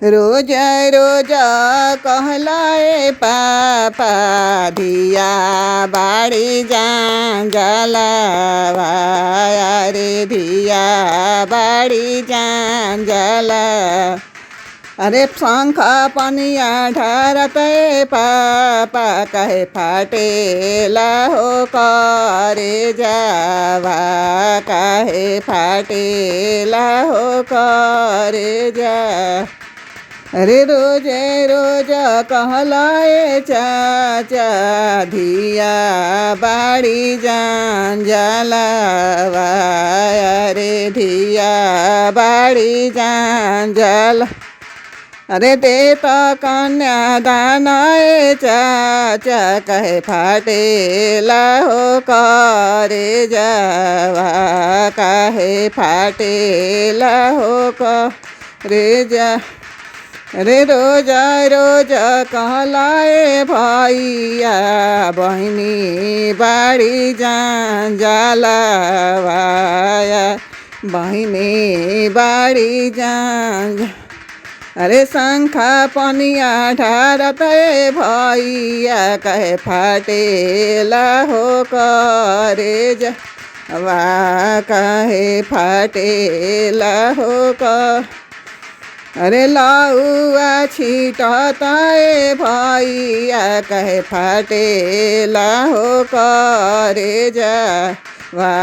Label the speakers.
Speaker 1: रोज रोज कहलाए पापा धिया बाड़ी जलावा रे धिया बाड़ी जला। अरे शंख पनिया ढारते पापा कहे फाटेला हो करे जावा कहे फाटेला हो करे जा। अरे रोज रोज कहलाए चाचा धिया बाड़ी जलावा रे धिया बाड़ी जला। अरे देता कन्यादान चाचा कहे फाटेला हो करे जावा कहे फाटेला हो करे जा। अरे रोज रोज कहलाए भैया बहिनी बाड़ी जलावा बहिनी बाड़ी अरे शंख पनिया ढारते भैया कहे फाटेला हो करे जावा कहे फाटेला हो अरे लाउआ छिटताए भैया कहे फाटेला हो करे जावा